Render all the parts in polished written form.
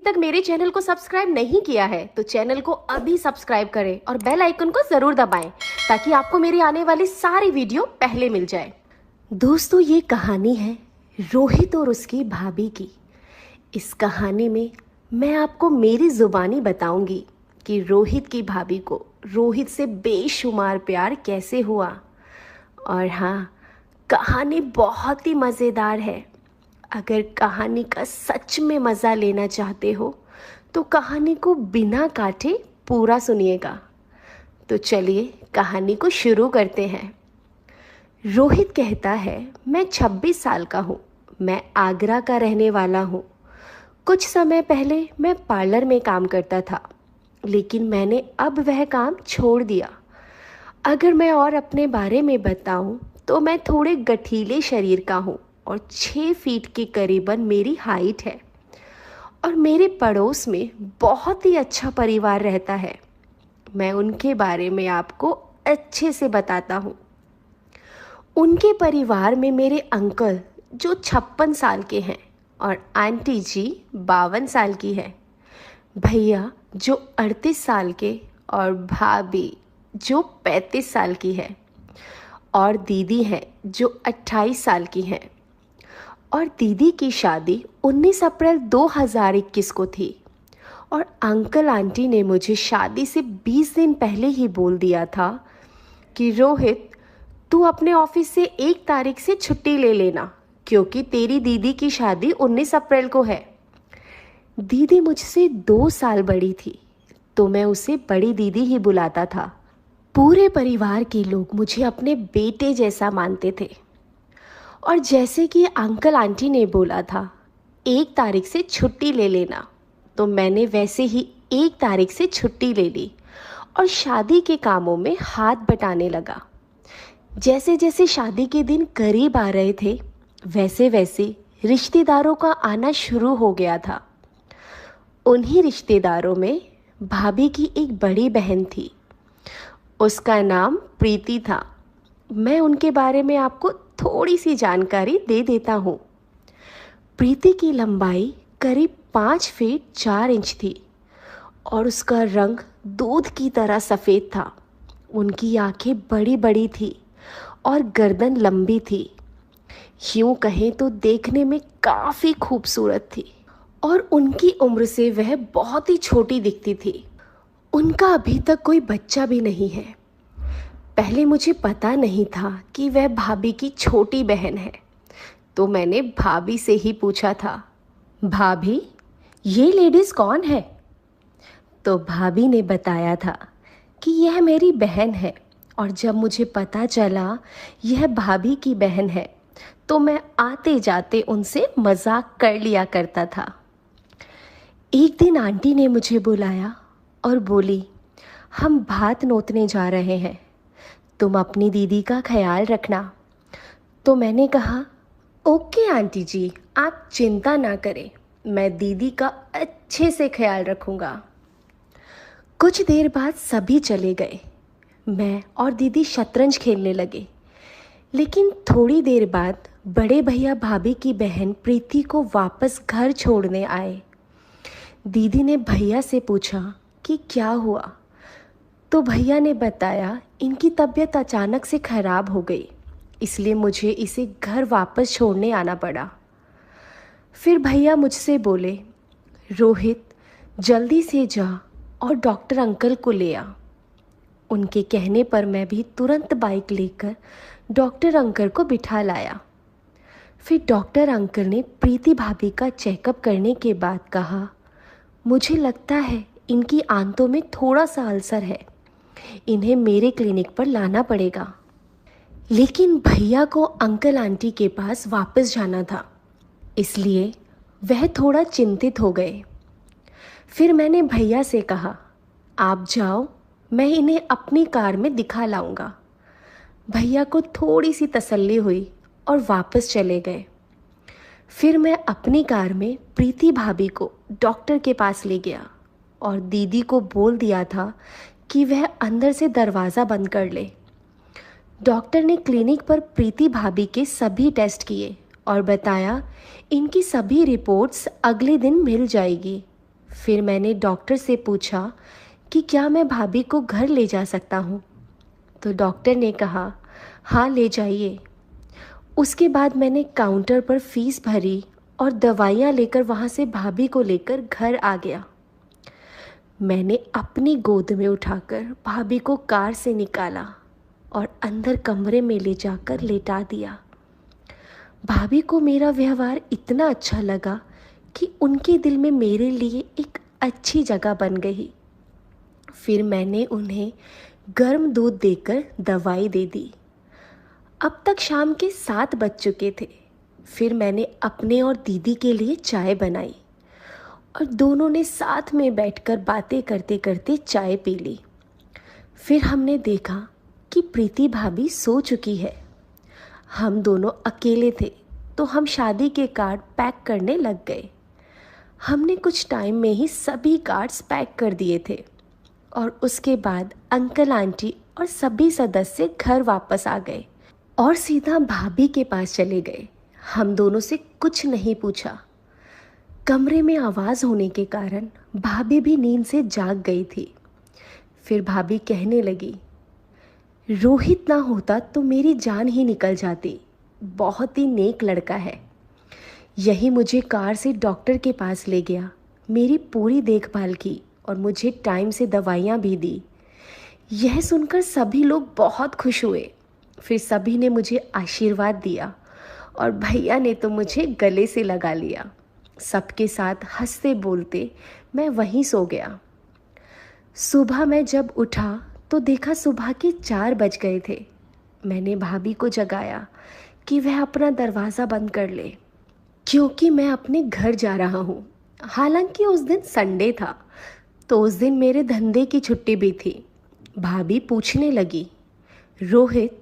तक मेरे चैनल को सब्सक्राइब नहीं किया है तो चैनल को अभी सब्सक्राइब करें और बेल आइकन को ज़रूर दबाएं ताकि आपको मेरी आने वाली सारी वीडियो पहले मिल जाए। दोस्तों, ये कहानी है रोहित और उसकी भाभी की। इस कहानी में मैं आपको मेरी ज़ुबानी बताऊंगी कि रोहित की भाभी को रोहित से बेशुमार प्यार कैसे हुआ। और हाँ, कहानी बहुत ही मज़ेदार है। अगर कहानी का सच में मज़ा लेना चाहते हो तो कहानी को बिना काटे पूरा सुनिएगा। तो चलिए कहानी को शुरू करते हैं। रोहित कहता है, मैं 26 साल का हूँ, मैं आगरा का रहने वाला हूँ। कुछ समय पहले मैं पार्लर में काम करता था, लेकिन मैंने अब वह काम छोड़ दिया। अगर मैं और अपने बारे में बताऊँ तो मैं थोड़े गठीले शरीर का हूँ और 6 फीट के करीबन मेरी हाइट है। और मेरे पड़ोस में बहुत ही अच्छा परिवार रहता है। मैं उनके बारे में आपको अच्छे से बताता हूँ। उनके परिवार में मेरे अंकल जो 56 साल के हैं और आंटी जी 52 साल की है, भैया जो 38 साल के और भाभी जो 35 साल की है, और दीदी है जो 28 साल की है। और दीदी की शादी 19 अप्रैल 2021 को थी। और अंकल आंटी ने मुझे शादी से 20 दिन पहले ही बोल दिया था कि रोहित, तू अपने ऑफिस से 1 तारीख से छुट्टी ले लेना क्योंकि तेरी दीदी की शादी 19 अप्रैल को है। दीदी मुझसे 2 साल बड़ी थी तो मैं उसे बड़ी दीदी ही बुलाता था। पूरे परिवार के लोग मुझे अपने बेटे जैसा मानते थे। और जैसे कि अंकल आंटी ने बोला था 1 तारीख से छुट्टी ले लेना, तो मैंने वैसे ही 1 तारीख से छुट्टी ले ली और शादी के कामों में हाथ बटाने लगा। जैसे जैसे शादी के दिन करीब आ रहे थे वैसे वैसे रिश्तेदारों का आना शुरू हो गया था। उन्हीं रिश्तेदारों में भाभी की एक बड़ी बहन थी। उसका नाम प्रीति था। मैं उनके बारे में आपको थोड़ी सी जानकारी दे देता हूँ। प्रीति की लंबाई करीब 5 फीट 4 इंच थी और उसका रंग दूध की तरह सफ़ेद था। उनकी आंखें बड़ी बड़ी थी और गर्दन लंबी थी। यूँ कहें तो देखने में काफ़ी खूबसूरत थी और उनकी उम्र से वह बहुत ही छोटी दिखती थी। उनका अभी तक कोई बच्चा भी नहीं है। पहले मुझे पता नहीं था कि वह भाभी की छोटी बहन है, तो मैंने भाभी से ही पूछा था, भाभी ये लेडीज़ कौन है? तो भाभी ने बताया था कि यह मेरी बहन है। और जब मुझे पता चला यह भाभी की बहन है तो मैं आते जाते उनसे मजाक कर लिया करता था। एक दिन आंटी ने मुझे बुलाया और बोली, हम भात नोतने जा रहे हैं, तुम अपनी दीदी का ख्याल रखना। तो मैंने कहा, ओके आंटी जी, आप चिंता ना करें, मैं दीदी का अच्छे से ख्याल रखूँगा। कुछ देर बाद सभी चले गए। मैं और दीदी शतरंज खेलने लगे। लेकिन थोड़ी देर बाद बड़े भैया भाभी की बहन प्रीति को वापस घर छोड़ने आए। दीदी ने भैया से पूछा कि क्या हुआ, तो भैया ने बताया इनकी तबीयत अचानक से ख़राब हो गई, इसलिए मुझे इसे घर वापस छोड़ने आना पड़ा। फिर भैया मुझसे बोले, रोहित जल्दी से जा और डॉक्टर अंकल को ले आ। उनके कहने पर मैं भी तुरंत बाइक लेकर डॉक्टर अंकल को बिठा लाया। फिर डॉक्टर अंकल ने प्रीति भाभी का चेकअप करने के बाद कहा, मुझे लगता है इनकी आंतों में थोड़ा सा अल्सर है, इन्हें मेरे क्लिनिक पर लाना पड़ेगा। लेकिन भैया को अंकल आंटी के पास वापस जाना था, इसलिए वह थोड़ा चिंतित हो गए। फिर मैंने भैया से कहा, आप जाओ, मैं इन्हें अपनी कार में दिखा लाऊंगा। भैया को थोड़ी सी तसल्ली हुई और वापस चले गए। फिर मैं अपनी कार में प्रीति भाभी को डॉक्टर के पास ले गया और दीदी को बोल दिया था कि वह अंदर से दरवाज़ा बंद कर ले। डॉक्टर ने क्लिनिक पर प्रीति भाभी के सभी टेस्ट किए और बताया इनकी सभी रिपोर्ट्स अगले दिन मिल जाएगी। फिर मैंने डॉक्टर से पूछा कि क्या मैं भाभी को घर ले जा सकता हूँ। तो डॉक्टर ने कहा हाँ, ले जाइए। उसके बाद मैंने काउंटर पर फीस भरी और दवाइयाँ लेकर वहाँ से भाभी को लेकर घर आ गया। मैंने अपनी गोद में उठाकर भाभी को कार से निकाला और अंदर कमरे में ले जाकर लेटा दिया। भाभी को मेरा व्यवहार इतना अच्छा लगा कि उनके दिल में मेरे लिए एक अच्छी जगह बन गई। फिर मैंने उन्हें गर्म दूध देकर दवाई दे दी। अब तक शाम के 7 बज चुके थे। फिर मैंने अपने और दीदी के लिए चाय बनाई और दोनों ने साथ में बैठकर बातें करते करते चाय पी ली। फिर हमने देखा कि प्रीति भाभी सो चुकी है। हम दोनों अकेले थे तो हम शादी के कार्ड पैक करने लग गए। हमने कुछ टाइम में ही सभी कार्ड्स पैक कर दिए थे और उसके बाद अंकल आंटी और सभी सदस्य घर वापस आ गए और सीधा भाभी के पास चले गए। हम दोनों से कुछ नहीं पूछा। कमरे में आवाज़ होने के कारण भाभी भी नींद से जाग गई थी। फिर भाभी कहने लगी, रोहित ना होता तो मेरी जान ही निकल जाती। बहुत ही नेक लड़का है। यही मुझे कार से डॉक्टर के पास ले गया, मेरी पूरी देखभाल की और मुझे टाइम से दवाइयाँ भी दी। यह सुनकर सभी लोग बहुत खुश हुए। फिर सभी ने मुझे आशीर्वाद दिया और भैया ने तो मुझे गले से लगा लिया। सबके साथ हंसते बोलते मैं वहीं सो गया। सुबह मैं जब उठा तो देखा सुबह के 4 बज गए थे। मैंने भाभी को जगाया कि वह अपना दरवाज़ा बंद कर ले, क्योंकि मैं अपने घर जा रहा हूँ। हालांकि उस दिन संडे था तो उस दिन मेरे धंधे की छुट्टी भी थी। भाभी पूछने लगी, रोहित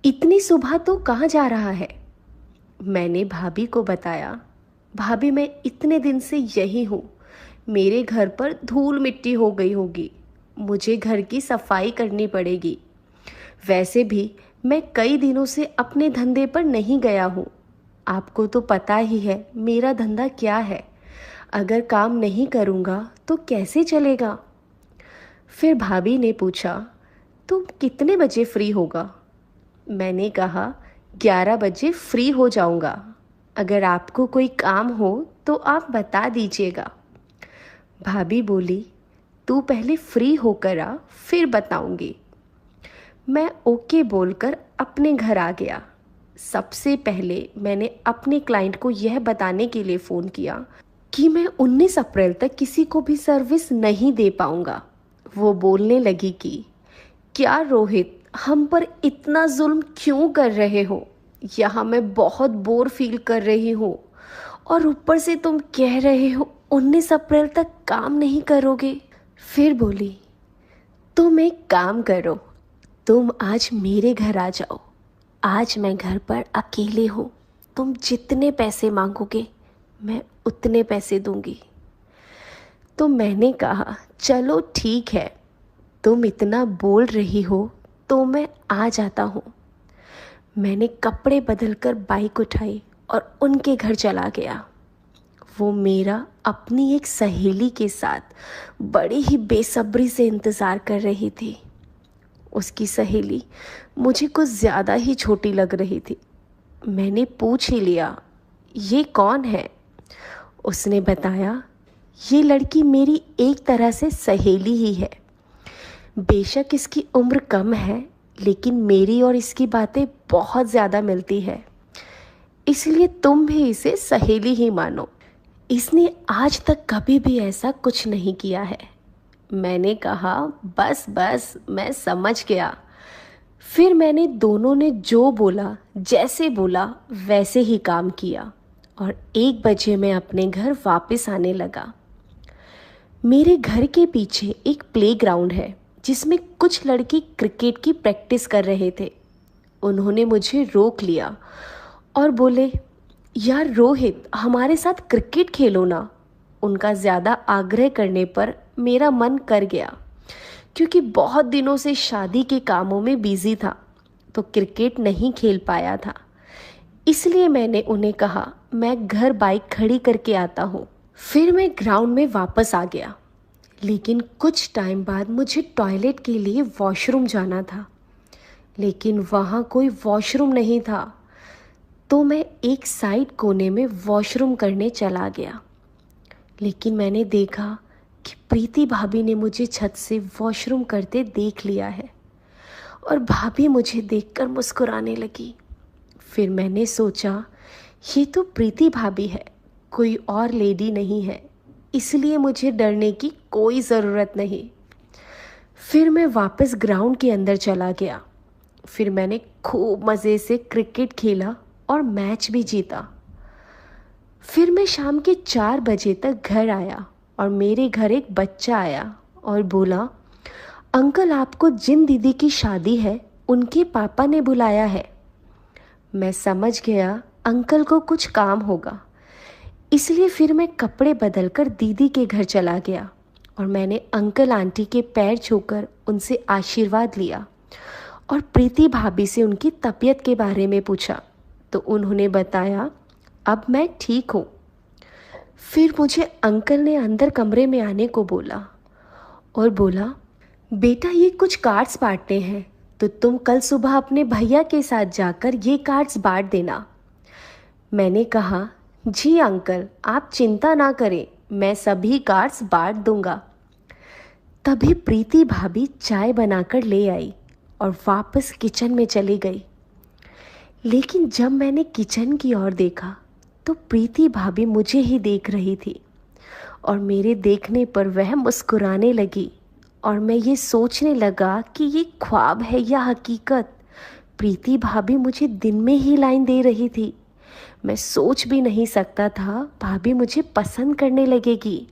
इतनी सुबह तो कहाँ जा रहा है? मैंने भाभी को बताया, भाभी मैं इतने दिन से यही हूँ। मेरे घर पर धूल मिट्टी हो गई होगी, मुझे घर की सफाई करनी पड़ेगी। वैसे भी मैं कई दिनों से अपने धंधे पर नहीं गया हूँ। आपको तो पता ही है मेरा धंधा क्या है। अगर काम नहीं करूँगा तो कैसे चलेगा? फिर भाभी ने पूछा, तुम कितने बजे फ्री होगा? मैंने कहा 11 बजे फ्री हो जाऊँगा। अगर आपको कोई काम हो तो आप बता दीजिएगा। भाभी बोली, तू पहले फ्री होकर आ, फिर बताऊंगी। मैं ओके बोलकर अपने घर आ गया। सबसे पहले मैंने अपने क्लाइंट को यह बताने के लिए फ़ोन किया कि मैं 19 अप्रैल तक किसी को भी सर्विस नहीं दे पाऊंगा। वो बोलने लगी कि क्या रोहित, हम पर इतना जुल्म क्यों कर रहे हो? यहाँ मैं बहुत बोर फील कर रही हूँ और ऊपर से तुम कह रहे हो 19 अप्रैल तक काम नहीं करोगे। फिर बोली, तुम एक काम करो, तुम आज मेरे घर आ जाओ। आज मैं घर पर अकेले हूँ। तुम जितने पैसे मांगोगे मैं उतने पैसे दूंगी। तो मैंने कहा, चलो ठीक है, तुम इतना बोल रही हो तो मैं आ जाता हूँ। मैंने कपड़े बदलकर बाइक उठाई और उनके घर चला गया। वो मेरा अपनी एक सहेली के साथ बड़ी ही बेसब्री से इंतज़ार कर रही थी। उसकी सहेली मुझे कुछ ज़्यादा ही छोटी लग रही थी। मैंने पूछ ही लिया, ये कौन है? उसने बताया, ये लड़की मेरी एक तरह से सहेली ही है। बेशक इसकी उम्र कम है, लेकिन मेरी और इसकी बातें बहुत ज़्यादा मिलती है, इसलिए तुम भी इसे सहेली ही मानो। इसने आज तक कभी भी ऐसा कुछ नहीं किया है। मैंने कहा, बस बस मैं समझ गया। फिर मैंने दोनों ने जो बोला, जैसे बोला वैसे ही काम किया और 1 बजे मैं अपने घर वापस आने लगा। मेरे घर के पीछे एक प्लेग्राउंड है जिसमें कुछ लड़के क्रिकेट की प्रैक्टिस कर रहे थे। उन्होंने मुझे रोक लिया और बोले, यार रोहित, हमारे साथ क्रिकेट खेलो ना। उनका ज़्यादा आग्रह करने पर मेरा मन कर गया, क्योंकि बहुत दिनों से शादी के कामों में बिजी था तो क्रिकेट नहीं खेल पाया था। इसलिए मैंने उन्हें कहा, मैं घर बाइक खड़ी करके आता हूँ, फिर मैं ग्राउंड में वापस आ गया, लेकिन कुछ टाइम बाद मुझे टॉयलेट के लिए वॉशरूम जाना था, लेकिन वहाँ कोई वॉशरूम नहीं था। तो मैं एक साइड कोने में वॉशरूम करने चला गया, लेकिन मैंने देखा कि प्रीति भाभी ने मुझे छत से वॉशरूम करते देख लिया है और भाभी मुझे देखकर मुस्कुराने लगी। फिर मैंने सोचा ये तो प्रीति भाभी है, कोई और लेडी नहीं है, इसलिए मुझे डरने की कोई ज़रूरत नहीं। फिर मैं वापस ग्राउंड के अंदर चला गया। फिर मैंने खूब मज़े से क्रिकेट खेला और मैच भी जीता। फिर मैं शाम के 4 बजे तक घर आया और मेरे घर एक बच्चा आया और बोला, अंकल आपको जिन दीदी की शादी है उनके पापा ने बुलाया है। मैं समझ गया अंकल को कुछ काम होगा, इसलिए फिर मैं कपड़े बदलकर दीदी के घर चला गया और मैंने अंकल आंटी के पैर छूकर उनसे आशीर्वाद लिया और प्रीति भाभी से उनकी तबीयत के बारे में पूछा तो उन्होंने बताया अब मैं ठीक हूँ। फिर मुझे अंकल ने अंदर कमरे में आने को बोला और बोला, बेटा ये कुछ कार्ड्स बांटने हैं, तो तुम कल सुबह अपने भैया के साथ जाकर ये कार्ड्स बांट देना। मैंने कहा, जी अंकल आप चिंता ना करें, मैं सभी कार्ड्स बांट दूंगा। तभी प्रीति भाभी चाय बनाकर ले आई और वापस किचन में चली गई। लेकिन जब मैंने किचन की ओर देखा तो प्रीति भाभी मुझे ही देख रही थी और मेरे देखने पर वह मुस्कुराने लगी और मैं ये सोचने लगा कि ये ख्वाब है या हकीकत। प्रीति भाभी मुझे दिन में ही लाइन दे रही थी। मैं सोच भी नहीं सकता था भाभी मुझे पसंद करने लगेगी।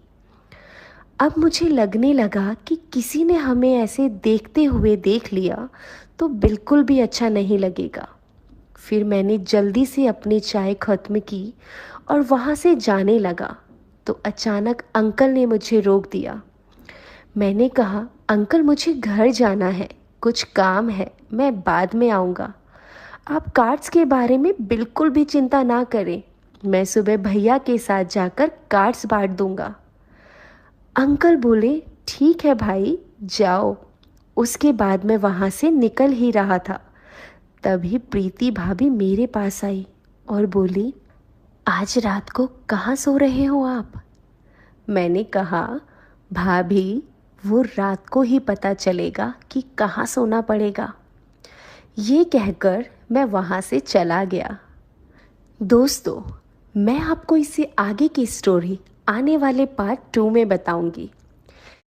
अब मुझे लगने लगा कि किसी ने हमें ऐसे देखते हुए देख लिया तो बिल्कुल भी अच्छा नहीं लगेगा। फिर मैंने जल्दी से अपनी चाय ख़त्म की और वहाँ से जाने लगा तो अचानक अंकल ने मुझे रोक दिया। मैंने कहा, अंकल मुझे घर जाना है, कुछ काम है, मैं बाद में आऊँगा। आप कार्ड्स के बारे में बिल्कुल भी चिंता ना करें, मैं सुबह भैया के साथ जाकर कार्ड्स बांट दूँगा। अंकल बोले, ठीक है भाई जाओ। उसके बाद मैं वहाँ से निकल ही रहा था, तभी प्रीति भाभी मेरे पास आई और बोली, आज रात को कहाँ सो रहे हो आप? मैंने कहा, भाभी वो रात को ही पता चलेगा कि कहाँ सोना पड़ेगा। ये कहकर मैं वहाँ से चला गया। दोस्तों, मैं आपको इससे आगे की स्टोरी आने वाले पार्ट 2 में बताऊंगी।